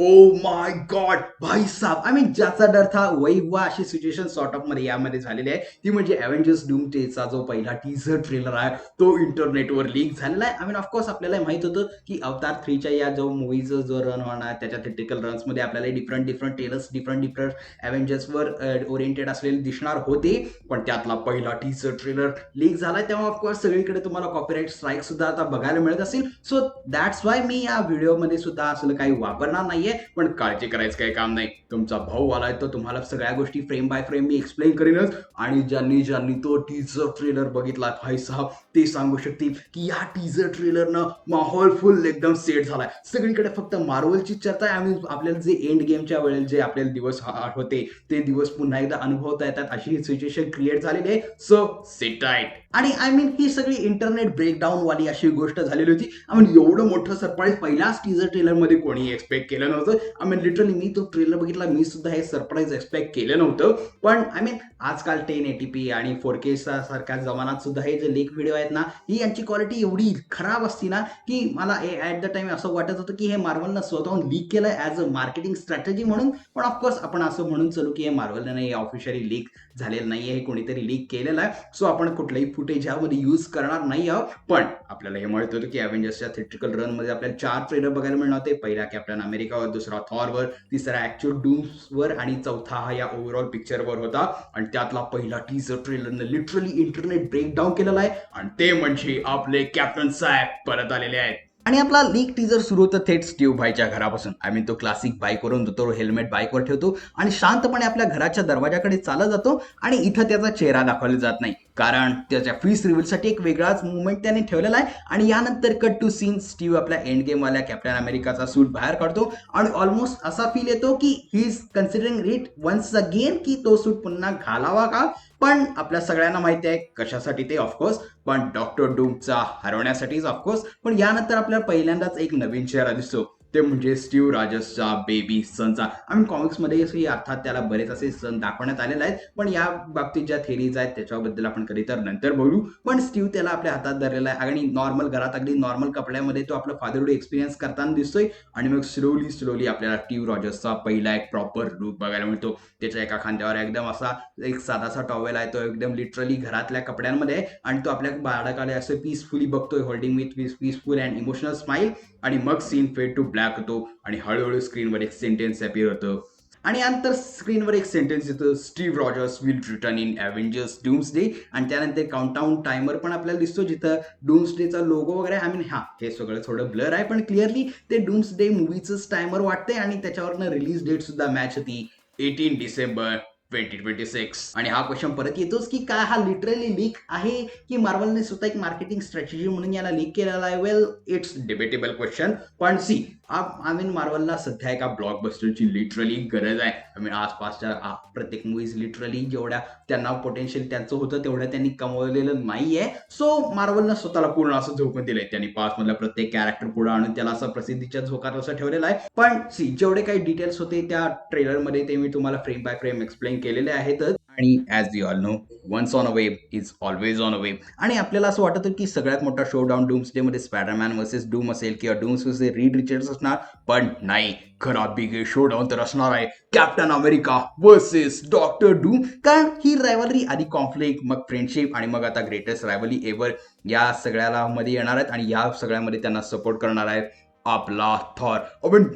माय God भाई साहब ज्याचा डर था वही हुआ अशी सिच्युएशन सॉर्ट ऑफ मध्ये यामध्ये झालेली आहे ती म्हणजे अव्हेंजर्स डूम चा जो पहिला टीझर ट्रेलर आहे तो इंटरनेटवर लीक झालेला आहे. ऑफकोर्स आपल्याला माहित होतं की अवतार 3च्या या जो मूवीचा जो रन होणार त्याच्या थिएट्रिकल रन्स मध्ये आपल्याला डिफरंट डिफरंट टेलर्स डिफरंट अव्हेंजर्सवर ओरिएंटेड असलेले दिसणार होते. पण त्यातला पहिला टीझर ट्रेलर लीक झालाय तेव्हा ऑफकोर्स सगळीकडे तुम्हाला कॉपीराईट स्ट्राईक सुद्धा आता बघायला मिळत असेल. सो दॅट्स वाय मी या व्हिडिओमध्ये सुद्धा असं काही वापरणार नाहीये. पण काळजी करायचं काही काम नाही. तुमचा भाऊ आलाय तर तुम्हाला सगळ्या गोष्टी frame by frame me explain करीनच. आणि ज्यांनी ज्यांनी तो टीझर ट्रेलर बघितला भाई साहब ते सांगू शकतील की या टीझर ट्रेलरनं माहोल फुल एकदम सेट झालाय. सगळीकडे फक्त मार्वलची चर्चा आहे. आपल्याला जे एंड गेमच्या वेळेला जे आपल्याला दिवस होते ते दिवस पुन्हा एकदा अनुभवता येतात अशी सिच्युएशन क्रिएट झालेली आहे. So sit tight. आणि ही सगळी इंटरनेट ब्रेकडाऊन वाली अशी गोष्ट झालेली होती. एवढं मोठं सरप्राईज पहिल्याच टीझर ट्रेलर मध्ये कोणी एक्सपेक्ट केलं नव्हतं. लिटरली मी तो ट्रेलर बघितला मी सुद्धा हे सरप्राईज एक्सपेक्ट केलं नव्हतं. पण आजकाल 1080p आणि 4K सारख्या जमान्यात सुद्धा हे जे लीक व्हिडिओ आहेत ना ही यांची क्वालिटी एवढी खराब असती ना की मला ऍट द टाइम असं वाटत होतं की हे मार्वलनं स्वतःहून लीक केलं ऍज अ मार्केटिंग स्ट्रॅटेजी म्हणून. पण ऑफकोर्स आपण असं म्हणून चालू की हे मार्वलनं नाही ऑफिशियली लीक झालेलं नाहीये. हे कोणीतरी लीक केलेलं आहे. सो आपण कुठलंही फुटेज यामध्ये यूज करणार नाही आहोत. पण आपल्याला हे माहित होतं की अव्हेंजर्सच्या थिएट्रिकल रन मध्ये आपल्याला 4 ट्रेलर बघायला मिळणार होते. पहिला कॅप्टन अमेरिकावर, दुसरा थॉरवर, तिसरा ऍक्च्युअल डूम्सवर आणि चौथा हा या ओव्हरऑल पिक्चरवर होता. आणि त्यातला पहिला टीझर ट्रेलरने लिटरली इंटरनेट ब्रेकडाऊन केलेला आहे. आणि ते म्हणजे आपले कॅप्टन साहेब परत आलेले आहेत. आणि आपला लीक टीजर सुरू होतं थेट स्टीव्ह भाईच्या घरापासून. तो क्लासिक बाईकवरून तो हेल्मेट बाईकवर ठेवतो आणि शांतपणे आपल्या घराच्या दरवाजाकडे चालत जातो. आणि इथं त्याचा चेहरा दाखवला जात नाही कारण त्याच्या फीस रिव्हीलसाठी एक वेगळाच मुवमेंट त्याने ठेवलेला आहे. आणि यानंतर कट टू सीन स्टीव्ह आपल्या एंड गेम वाल्या कॅप्टन अमेरिकाचा सूट बाहेर काढतो आणि ऑलमोस्ट असा फील येतो की he is considering it once again की तो सूट पुन्हा घालावा का. पण आपल्या सगळ्यांना माहिती आहे कशासाठी ते ऑफकोर्स. पण डॉक्टर डूमचा हरवण्यासाठीच ऑफकोर्स. पण यानंतर आपल्याला पहिल्यांदाच एक नवीन चेहरा दिसतो ते म्हणजे स्टीव्ह राजसचा बेबी सनचा. कॉमिक्समध्ये अर्थात त्याला बरेच असे सन दाखवण्यात आलेले आहेत. पण या बाबतीत ज्या थेरीज आहेत त्याच्याबद्दल आपण कधी तर नंतर बोलू. पण स्टीव्ह त्याला आपल्या हातात धरलेला आहे आणि नॉर्मल घरात अगदी नॉर्मल कपड्यामध्ये तो आपला फादरहुड एक्सपिरियन्स करताना दिसतोय. आणि मग स्लोली आपल्याला स्टीव्ह रॉजर्सचा पहिला एक प्रॉपर लुक बघायला मिळतो. त्याच्या एका खांद्यावर एकदम असा एक साधासा टॉवेल आहे. तो एकदम लिटरली घरातल्या कपड्यांमध्ये आहे आणि तो आपल्या बाळकाला असं पीसफुली बघतोय holding with peaceful and emotional smile. आणि मग सीन फेड टू ब्लॅक होतो आणि हळूहळू स्क्रीनवर एक सेंटेन्स अपीअर होतं. आणि नंतर स्क्रीनवर एक सेंटेन्स येतं Steve Rogers will return in Avengers doomsday. आणि त्यानंतर काउंटडाऊन टायमर पण आपल्याला दिसतो जिथं डूम्सडेचा लोगो वगैरे हे सगळं थोडं ब्लर आहे पण क्लिअरली ते डूम्सडे मूवीचंच टायमर वाटतंय. आणि त्याच्यावरनं रिलीज डेट सुद्धा मॅच होती 18 डिसेंबर 2026. आणि हा क्वेश्चन परत येतोच की काय हा लिटरली लीक आहे की मार्वलने स्वतः एक मार्केटिंग स्ट्रॅटेजी म्हणून याला लीक केलेला आहे. वेल इट्स डिबेटेबल क्वेश्चन. पण सी मार्वलला सध्या एका ब्लॉकबस्टरची लिटरली गरज आहे. आसपासच्या प्रत्येक मूवीज लिटरली जेवढ्या त्यांना पोटेन्शियल त्यांचं होतं तेवढं त्यांनी कमवलेलं नाहीये. सो मार्वलनं स्वतःला पूर्ण असं झोकून दिलंय. त्यांनी पास्ट मधल्या प्रत्येक कॅरेक्टर पुढे आणून त्याला असं प्रसिद्धीच्या झोकात असं ठेवलेलं आहे. पण सी जेवढे काही डिटेल्स होते त्या ट्रेलरमध्ये ते मी तुम्हाला फ्रेम बाय फ्रेम एक्सप्लेन केलेले आहेतच. आणि as we all know once on a web is always on a web. आणि आपल्याला असं वाटतं की सगळ्यात मोठा शो डाऊन डूम्सडे मध्ये स्पायडरमॅन वर्सेस डूम असेल किंवा डूम्स वर्सेस रीड रिचर्ड्स असणार. पण नाही, खरा बिग शो डाऊन तर असणार आहे captain America versus doctor doom. कारण ही रायव्हलरी आधी कॉन्फ्लिक्ट मग फ्रेंडशिप आणि मग आता ग्रेटेस्ट रायव्हलरी एव्हर या सगळ्याला मध्ये येणार आहेत. आणि या सगळ्यामध्ये त्यांना सपोर्ट करणार आहेत आपला थॉर.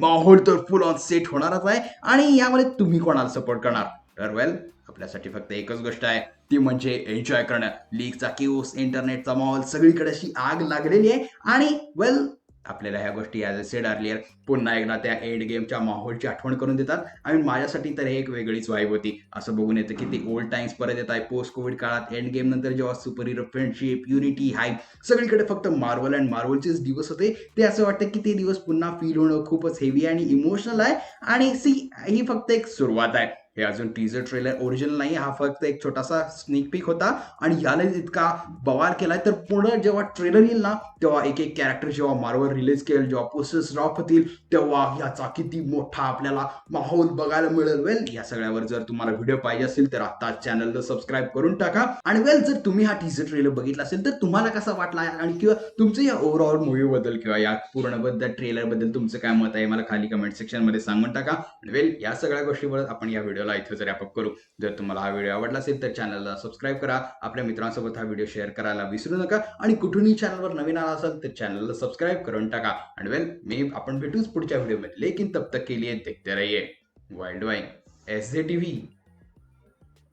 माहोल तर फुल ऑन सेट होणारच आहे. आणि यामध्ये तुम्ही कोणाला सपोर्ट करणार तर वेल आपल्यासाठी फक्त एकच गोष्ट आहे ती म्हणजे एन्जॉय करणं. लीकचा केओस, इंटरनेटचा माहोल सगळीकडे अशी आग लागलेली आहे. आणि वेल आपल्याला ह्या गोष्टी ॲज अ सेड अर्लियर पुन्हा एकदा त्या एंड गेमच्या माहोलची आठवण करून देतात. माझ्यासाठी तर हे एक वेगळीच वाईब होती. असं बघून येतं की ते ओल्ड टाइम्स परत येत आहे पोस्ट कोविड काळात. एंड गेम नंतर जेव्हा super hero friendship, unity, hype सगळीकडे फक्त मार्वल अँड मार्वलचेच दिवस होते. ते असं वाटतं की ते दिवस पुन्हा फील होणं खूपच हेवी आणि इमोशनल आहे. आणि सी ही फक्त एक सुरुवात आहे. हे अजून टीजर ट्रेलर ओरिजिनल नाही, हा फक्त एक छोटासा स्निक पीक होता आणि याला इतका बवाल केलाय तर पुढं जेव्हा ट्रेलर येईल ना तेव्हा एक एक कॅरेक्टर जेव्हा मार्वल रिलीज केल, जेव्हा पोस्टर्स ड्रॉप होतील तेव्हा याचा किती मोठा आपल्याला माहोल बघायला मिळेल. वेल या सगळ्यावर जर तुम्हाला व्हिडिओ पाहिजे असेल तर आता चॅनलला सबस्क्राईब करून टाका. आणि वेल जर तुम्ही हा टीजर ट्रेलर बघितला असेल तर तुम्हाला कसा वाटला आणि किंवा तुमचं या ओव्हरऑल मूवी बद्दल किंवा या पूर्ण ट्रेलर बद्दल तुमचं काय मत आहे मला खाली कमेंट सेक्शन मध्ये सांगून टाका. वेल या सगळ्या गोष्टीवर आपण या व्हिडिओला इथे रॅप अप करू. जर तुम्हाला हा व्हिडिओ आवडला असेल तर चॅनलला सबस्क्राईब करा, आपल्या मित्रांसोबत हा व्हिडिओ शेअर करायला विसरू नका आणि कुठूनही चॅनलवर नवीन आला असेल तर चॅनलला सबस्क्राईब करून टाका. आणि वेल आपण भेटूच पुढच्या व्हिडिओमध्ये, लेकिन तब तक के लिए देखते रहिए वर्ल्ड वाइड एसजे टीव्ही.